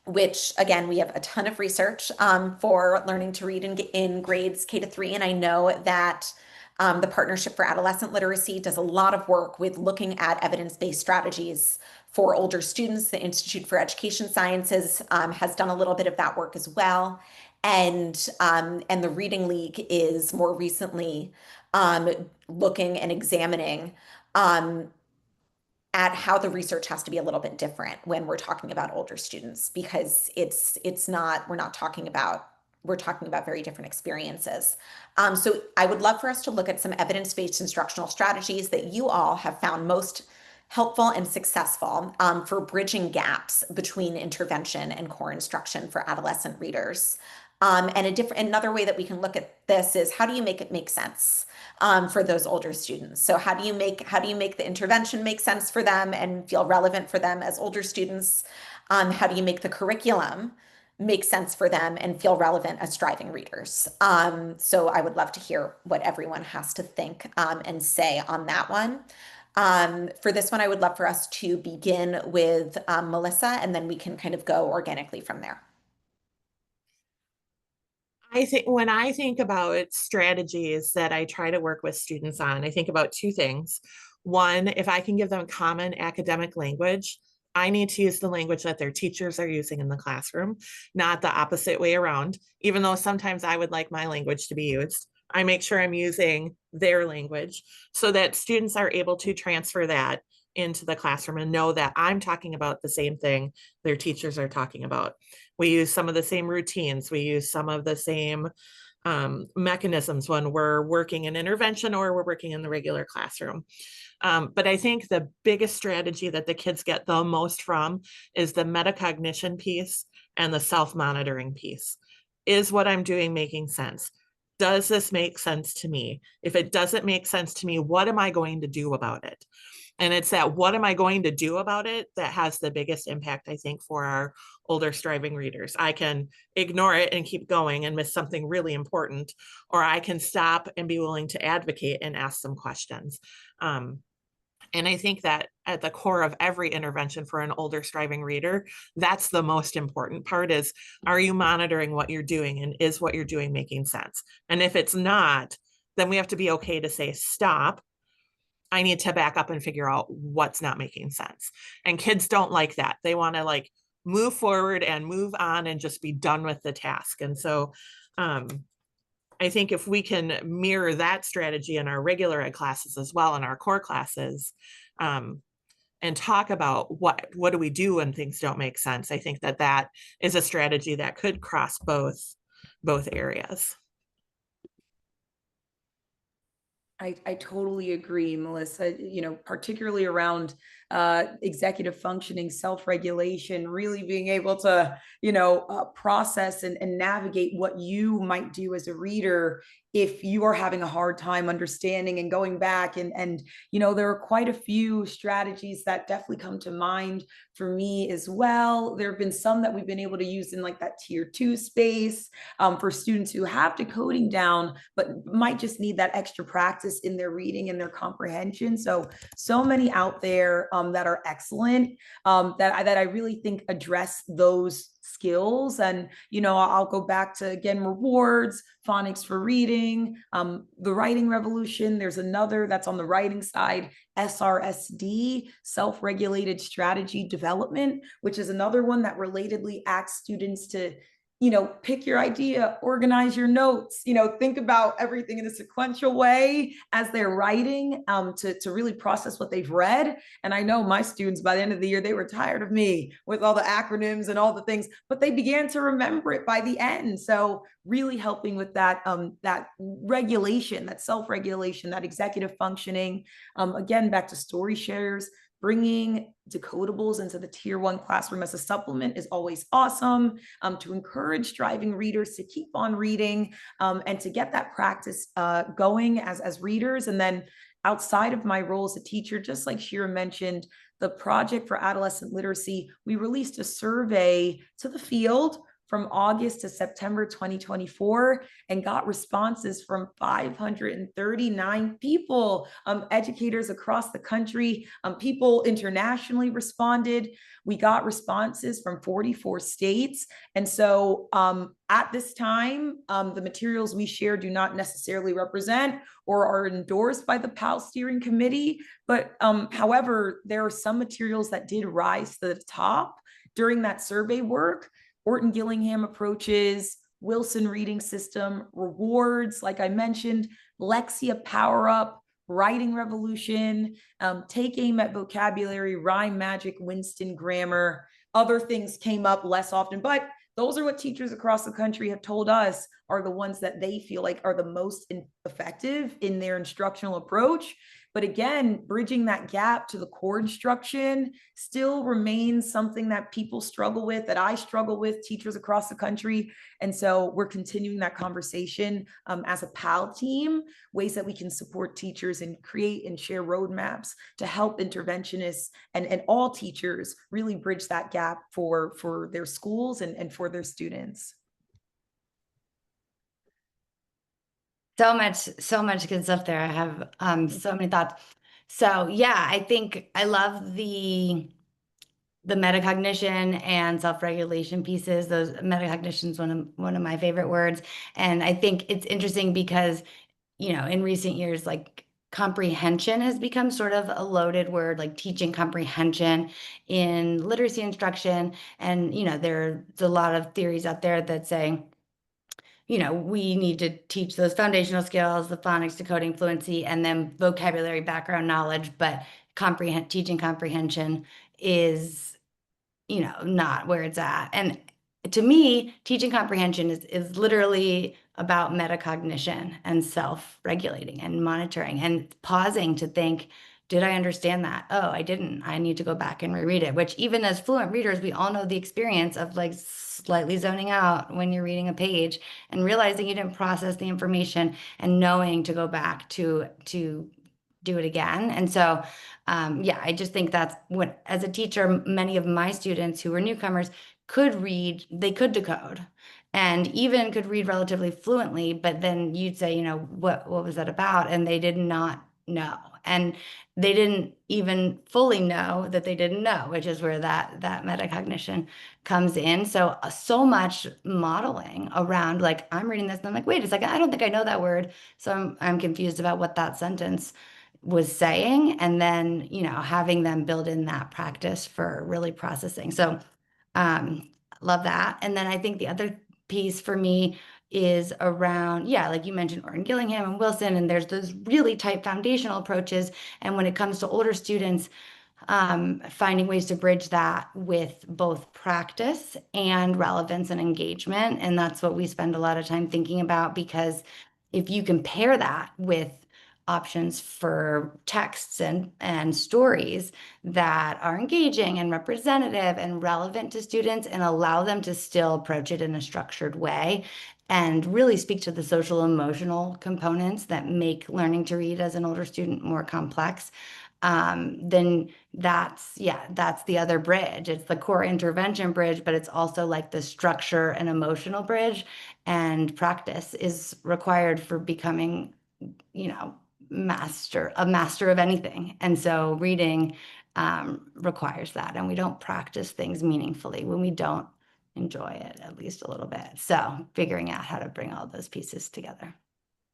Speaker 2: which again, we have a ton of research for learning to read in grades K-3. And I know that the Partnership for Adolescent Literacy does a lot of work with looking at evidence-based strategies for older students. The Institute for Education Sciences has done a little bit of that work as well. And the Reading League is more recently looking and examining at how the research has to be a little bit different when we're talking about older students, because we're talking about very different experiences. So I would love for us to look at some evidence-based instructional strategies that you all have found most helpful and successful for bridging gaps between intervention and core instruction for adolescent readers. And another way that we can look at this is, how do you make it make sense for those older students? So how do you make the intervention make sense for them and feel relevant for them as older students? How do you make the curriculum make sense for them and feel relevant as striving readers? So I would love to hear what everyone has to think and say on that one. For this one, I would love for us to begin with Melissa, and then we can kind of go organically from there.
Speaker 4: I think when I think about strategies that I try to work with students on, I think about two things. One, if I can give them common academic language, I need to use the language that their teachers are using in the classroom, not the opposite way around. Even though sometimes I would like my language to be used, I make sure I'm using their language so that students are able to transfer that into the classroom and know that I'm talking about the same thing their teachers are talking about. We use some of the same routines. We use some of the same mechanisms when we're working in intervention or we're working in the regular classroom. But I think the biggest strategy that the kids get the most from is the metacognition piece and the self-monitoring piece. Is what I'm doing making sense? Does this make sense to me? If it doesn't make sense to me, what am I going to do about it? And it's that what am I going to do about it that has the biggest impact, I think, for our older striving readers. I can ignore it and keep going and miss something really important, or I can stop and be willing to advocate and ask some questions. And I think that at the core of every intervention for an older striving reader, that's the most important part is, are you monitoring what you're doing, and is what you're doing making sense? And if it's not, then we have to be okay to say, stop. I need to back up and figure out what's not making sense. And kids don't like that. They want to like move forward and move on and just be done with the task. And so I think if we can mirror that strategy in our regular ed classes as well, in our core classes, and talk about what do we do when things don't make sense, I think that that is a strategy that could cross both areas.
Speaker 3: I totally agree, Melissa, particularly around executive functioning, self-regulation, really being able to, process and navigate what you might do as a reader if you are having a hard time understanding and going back. And there are quite a few strategies that definitely come to mind for me as well. There have been some that we've been able to use in like that tier 2 space, for students who have decoding down, but might just need that extra practice in their reading and their comprehension. So many out there that are excellent, that I really think address those skills. And I'll go back to, again, rewards, phonics for reading, the writing revolution. There's another that's on the writing side, SRSD, self-regulated strategy development, which is another one that relatedly asks students to pick your idea, organize your notes, think about everything in a sequential way as they're writing, to really process what they've read. And I know my students, by the end of the year, they were tired of me with all the acronyms and all the things, but they began to remember it by the end. So really helping with that, that regulation, that self-regulation, that executive functioning. Again, back to story shares, bringing decodables into the tier 1 classroom as a supplement is always awesome, to encourage striving readers to keep on reading, and to get that practice going as readers. And then outside of my role as a teacher, just like Shira mentioned, the Project for Adolescent Literacy, we released a survey to the field from August to September 2024 and got responses from 539 people, educators across the country, people internationally responded. We got responses from 44 states. And so at this time, the materials we share do not necessarily represent or are endorsed by the PAL steering committee. But however, there are some materials that did rise to the top during that survey work. Orton Gillingham approaches, Wilson reading system, rewards, like I mentioned, Lexia Power Up, writing revolution, take aim at vocabulary, rhyme magic, Winston grammar. Other things came up less often, but those are what teachers across the country have told us are the ones that they feel like are the most effective in their instructional approach. But again, bridging that gap to the core instruction still remains something that people struggle with, that I struggle with, teachers across the country. And so we're continuing that conversation as a PAL team, ways that we can support teachers and create and share roadmaps to help interventionists and all teachers really bridge that gap for their schools and for their students.
Speaker 5: So much good stuff there. I have so many thoughts. So yeah, I think I love the metacognition and self-regulation pieces. Those metacognition is one of my favorite words. And I think it's interesting because, in recent years, like comprehension has become sort of a loaded word, like teaching comprehension in literacy instruction. And, there's a lot of theories out there that say, we need to teach those foundational skills, the phonics, decoding, fluency, and then vocabulary background knowledge, but teaching comprehension is, not where it's at. And to me, teaching comprehension is literally about metacognition and self-regulating and monitoring and pausing to think, did I understand that? Oh, I didn't. I need to go back and reread it, which even as fluent readers, we all know the experience of like slightly zoning out when you're reading a page and realizing you didn't process the information and knowing to go back to do it again. And so, yeah, I just think that's what, as a teacher, many of my students who were newcomers could read, they could decode and even could read relatively fluently, but then you'd say, what was that about? And they did not know. And they didn't even fully know that they didn't know, which is where that metacognition comes in. So much modeling around, like, I'm reading this and I'm like, wait a second, I don't think I know that word. So I'm confused about what that sentence was saying. And then, having them build in that practice for really processing. So love that. And then I think the other piece for me is around, yeah, like you mentioned, Orton Gillingham and Wilson, and there's those really tight foundational approaches. And when it comes to older students, finding ways to bridge that with both practice and relevance and engagement. And that's what we spend a lot of time thinking about, because if you compare that with options for texts and stories that are engaging and representative and relevant to students, and allow them to still approach it in a structured way and really speak to the social emotional components that make learning to read as an older student more complex, then that's the other bridge. It's the core intervention bridge, but it's also like the structure and emotional bridge, and practice is required for becoming, a master of anything. And so reading requires that, and we don't practice things meaningfully when we don't enjoy it at least a little bit. So figuring out how to bring all those pieces together.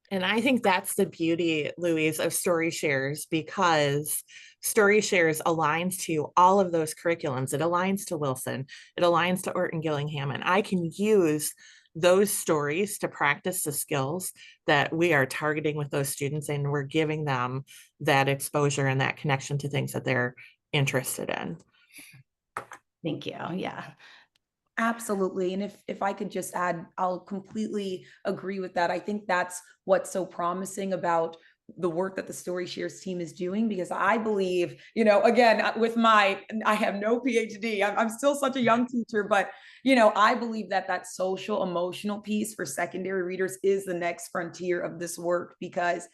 Speaker 4: And I think that's the beauty, Louise, of Story Shares, because Story Shares aligns to all of those curriculums. It aligns to Wilson, it aligns to Orton Gillingham, and I can use those stories to practice the skills that we are targeting with those students, and we're giving them that exposure and that connection to things that they're interested in.
Speaker 5: Thank you. Yeah.
Speaker 3: Absolutely. And if I could just add, I'll completely agree with that. I think that's what's so promising about the work that the Story Shares team is doing, because I believe, again, I have no PhD. I'm still such a young teacher, but, I believe that social emotional piece for secondary readers is the next frontier of this work, because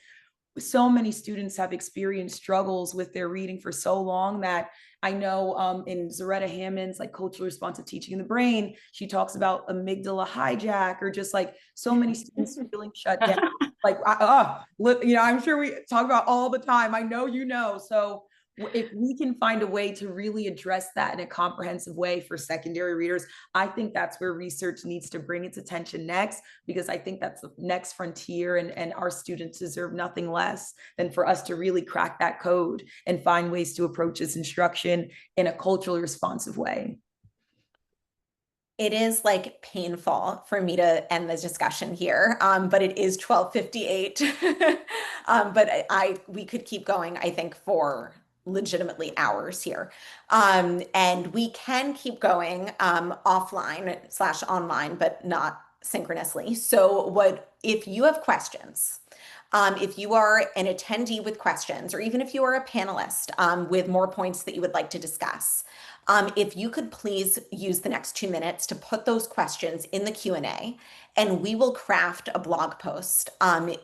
Speaker 3: so many students have experienced struggles with their reading for so long that I know in Zaretta Hammond's like culturally responsive teaching in the brain, she talks about amygdala hijack, or just like so many students feeling shut down. Like, I'm sure we talk about all the time. I know. So if we can find a way to really address that in a comprehensive way for secondary readers, I think that's where research needs to bring its attention next, because I think that's the next frontier, and our students deserve nothing less than for us to really crack that code and find ways to approach this instruction in a culturally responsive way.
Speaker 2: It is like painful for me to end this discussion here, but it is 12:58. But we could keep going, I think, for legitimately hours here. And we can keep going offline/online, but not synchronously. So if you have questions, if you are an attendee with questions, or even if you are a panelist with more points that you would like to discuss, if you could please use the next 2 minutes to put those questions in the Q&A, and we will craft a blog post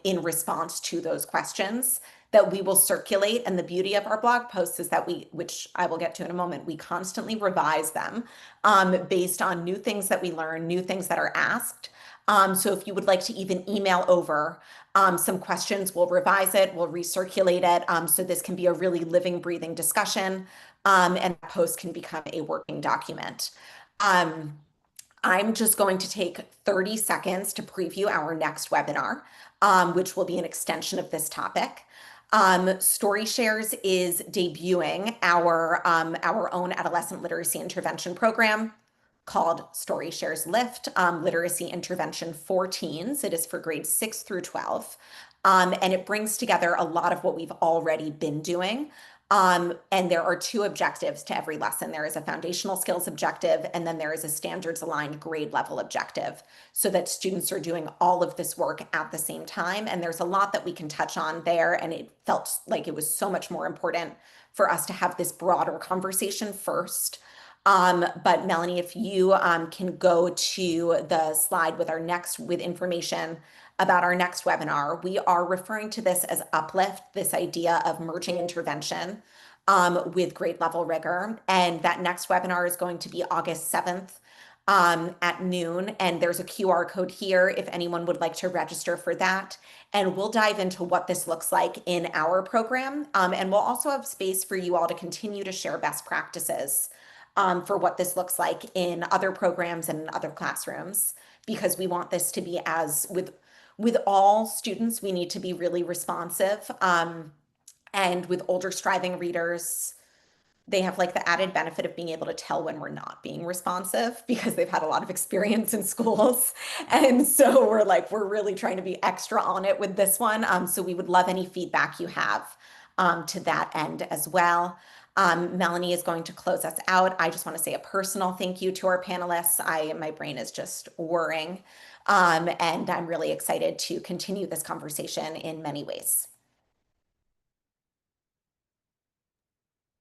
Speaker 2: in response to those questions that we will circulate. And the beauty of our blog posts is that which I will get to in a moment, we constantly revise them based on new things that we learn, new things that are asked. So if you would like to even email over some questions, we'll revise it, we'll recirculate it. So this can be a really living, breathing discussion, and the post can become a working document. I'm just going to take 30 seconds to preview our next webinar, which will be an extension of this topic. Story Shares is debuting our own adolescent literacy intervention program called Story Shares Lift, Literacy Intervention for Teens. It is for grades 6 through 12. And it brings together a lot of what we've already been doing. And there are 2 objectives to every lesson. There is a foundational skills objective, and then there is a standards aligned grade level objective, so that students are doing all of this work at the same time. And there's a lot that we can touch on there. And it felt like it was so much more important for us to have this broader conversation first. But Melanie, if you can go to the slide with information about our next webinar, we are referring to this as Uplift, this idea of merging intervention with grade level rigor. And that next webinar is going to be August 7th at noon. And there's a QR code here if anyone would like to register for that. And we'll dive into what this looks like in our program. And we'll also have space for you all to continue to share best practices for what this looks like in other programs and other classrooms, because we want this to be with all students, we need to be really responsive. And with older striving readers, they have like the added benefit of being able to tell when we're not being responsive, because they've had a lot of experience in schools. And so we're really trying to be extra on it with this one. So we would love any feedback you have to that end as well. Melanie is going to close us out. I just want to say a personal thank you to our panelists. My brain is just whirring. And I'm really excited to continue this conversation in many ways.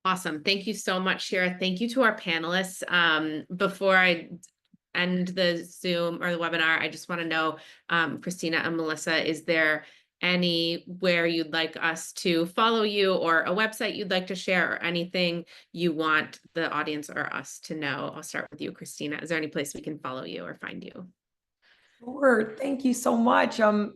Speaker 1: Awesome. Thank you so much, Shira. Thank you to our panelists. Before I end the Zoom or the webinar, I just want to know, Christina and Melissa, is there anywhere you'd like us to follow you, or a website you'd like to share, or anything you want the audience or us to know? I'll start with you, Christina. Is there any place we can follow you or find you?
Speaker 3: Sure. Thank you so much. I'm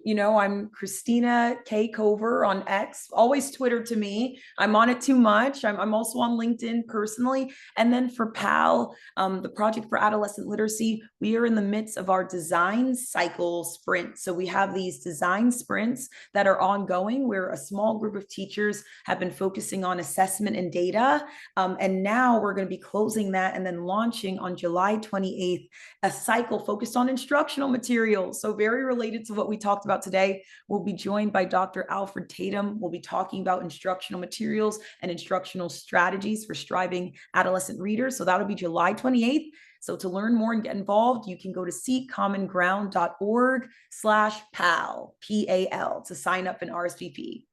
Speaker 3: Christina K. Cover on X, always Twitter to me. I'm on it too much. I'm also on LinkedIn personally. And then for PAL, the Project for Adolescent Literacy, we are in the midst of our design cycle sprint. So we have these design sprints that are ongoing, where a small group of teachers have been focusing on assessment and data. And now we're going to be closing that and then launching on July 28th, a cycle focused on instructional materials. So very related to what we talked about today. We'll be joined by Dr. Alfred Tatum. We'll be talking about instructional materials and instructional strategies for striving adolescent readers. So that'll be July 28th. So to learn more and get involved, you can go to seekcommonground.org/PAL, PAL, to sign up and RSVP.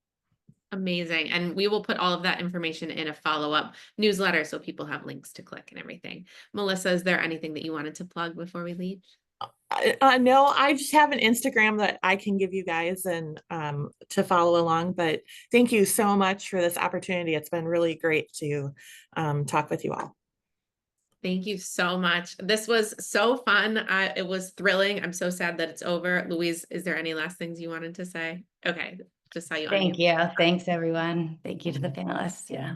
Speaker 1: Amazing. And we will put all of that information in a follow-up newsletter so people have links to click and everything. Melissa, is there anything that you wanted to plug before we leave?
Speaker 4: No, I just have an Instagram that I can give you guys and to follow along. But thank you so much for this opportunity. It's been really great to talk with you all.
Speaker 1: Thank you so much. This was so fun. It was thrilling. I'm so sad that it's over. Louise, is there any last things you wanted to say? Okay, just saw you.
Speaker 5: Thank you. Thanks, everyone. Thank you to the panelists. Yeah.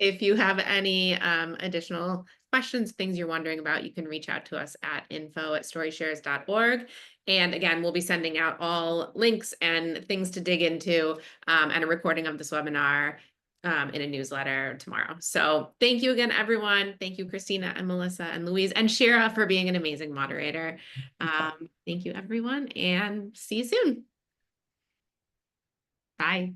Speaker 1: If you have any additional questions, things you're wondering about, you can reach out to us at info@storyshares.org. And again, we'll be sending out all links and things to dig into and a recording of this webinar in a newsletter tomorrow. So thank you again, everyone. Thank you, Christina and Melissa and Louise and Shira for being an amazing moderator. Thank you, everyone, and see you soon. Bye.